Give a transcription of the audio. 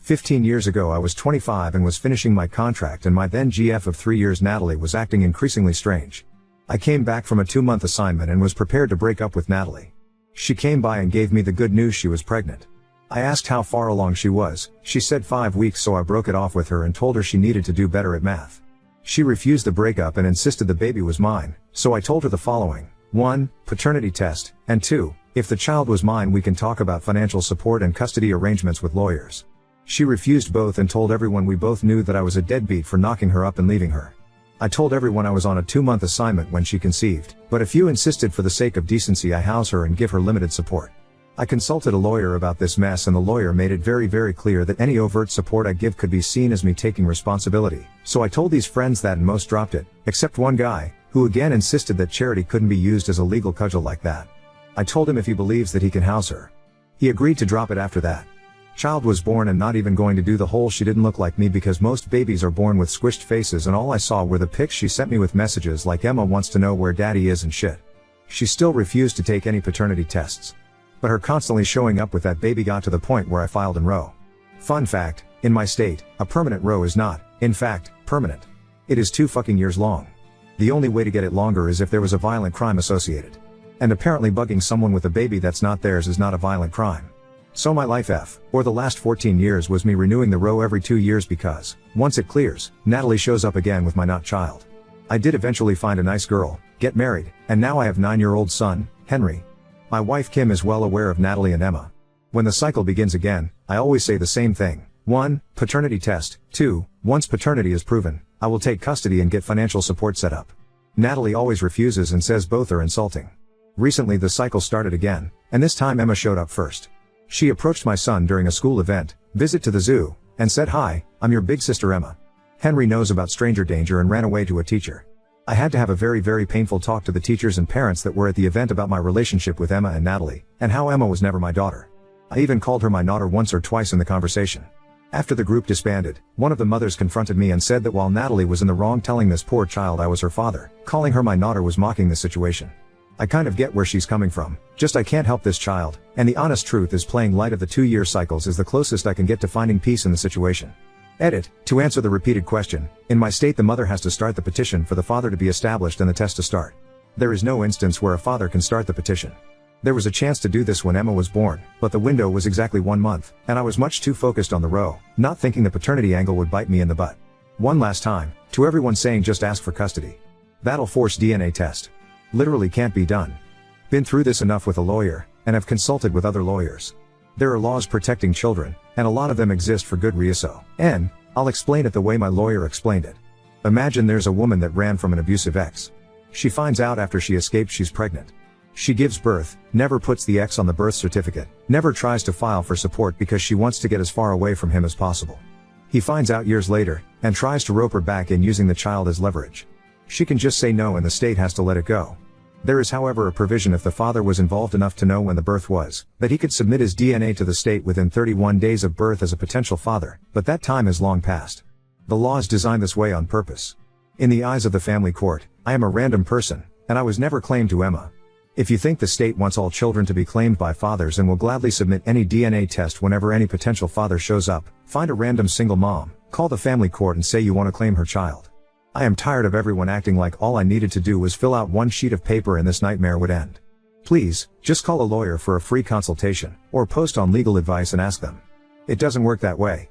15 years ago I was 25 and was finishing my contract, and my then GF of 3 years Natalie was acting increasingly strange. I came back from a 2-month assignment and was prepared to break up with Natalie. She came by and gave me the good news she was pregnant. I asked how far along she was. She said 5 weeks, so I broke it off with her and told her she needed to do better at math. She refused the breakup and insisted the baby was mine, so I told her the following: 1. Paternity test, and 2. If the child was mine, we can talk about financial support and custody arrangements with lawyers. She refused both and told everyone we both knew that I was a deadbeat for knocking her up and leaving her. I told everyone I was on a 2-month assignment when she conceived, but a few insisted for the sake of decency I house her and give her limited support. I consulted a lawyer about this mess, and the lawyer made it very clear that any overt support I give could be seen as me taking responsibility. So I told these friends that, and most dropped it, except one guy, who again insisted that charity couldn't be used as a legal cudgel like that. I told him if he believes that he can house her. He agreed to drop it after that. Child was born, and not even going to do the whole she didn't look like me, because most babies are born with squished faces, and all I saw were the pics she sent me with messages like Emma wants to know where daddy is and shit. She still refused to take any paternity tests. But her constantly showing up with that baby got to the point where I filed in Roe. Fun fact, in my state, a permanent Roe is not, in fact, permanent. It is 2 fucking years long. The only way to get it longer is if there was a violent crime associated. And apparently bugging someone with a baby that's not theirs is not a violent crime. So my life or the last 14 years was me renewing the Roe every 2 years, because, once it clears, Natalie shows up again with my not child. I did eventually find a nice girl, get married, and now I have 9-year-old son, Henry. My wife Kim is well aware of Natalie and Emma. When the cycle begins again, I always say the same thing: 1. Paternity test. 2. Once paternity is proven, I will take custody and get financial support set up. Natalie always refuses and says both are insulting. Recently the cycle started again, and this time Emma showed up first. She approached my son during a school event, visit to the zoo, and said, "Hi, I'm your big sister Emma." Henry knows about stranger danger and ran away to a teacher. I had to have a very painful talk to the teachers and parents that were at the event about my relationship with Emma and Natalie, and how Emma was never my daughter. I even called her my daughter once or twice in the conversation. After the group disbanded, one of the mothers confronted me and said that while Natalie was in the wrong telling this poor child I was her father, calling her my daughter was mocking the situation. I kind of get where she's coming from, just I can't help this child, and the honest truth is playing light of the 2-year cycles is the closest I can get to finding peace in the situation. Edit. To answer the repeated question, in my state the mother has to start the petition for the father to be established and the test to start. There is no instance where a father can start the petition. There was a chance to do this when Emma was born, but the window was exactly 1 month, and I was much too focused on the Roe, not thinking the paternity angle would bite me in the butt. One last time, to everyone saying just ask for custody. That'll force DNA test. Literally can't be done. Been through this enough with a lawyer, and have consulted with other lawyers. There are laws protecting children, and a lot of them exist for good reason. I'll explain it the way my lawyer explained it. Imagine there's a woman that ran from an abusive ex. She finds out after she escaped she's pregnant. She gives birth, never puts the ex on the birth certificate, never tries to file for support because she wants to get as far away from him as possible. He finds out years later, and tries to rope her back in using the child as leverage. She can just say no and the state has to let it go. There is however a provision if the father was involved enough to know when the birth was, that he could submit his DNA to the state within 31 days of birth as a potential father, but that time has long passed. The law is designed this way on purpose. In the eyes of the family court, I am a random person, and I was never claimed to Emma. If you think the state wants all children to be claimed by fathers and will gladly submit any DNA test whenever any potential father shows up, find a random single mom, call the family court and say you want to claim her child. I am tired of everyone acting like all I needed to do was fill out one sheet of paper and this nightmare would end. Please, just call a lawyer for a free consultation, or post on legal advice and ask them. It doesn't work that way.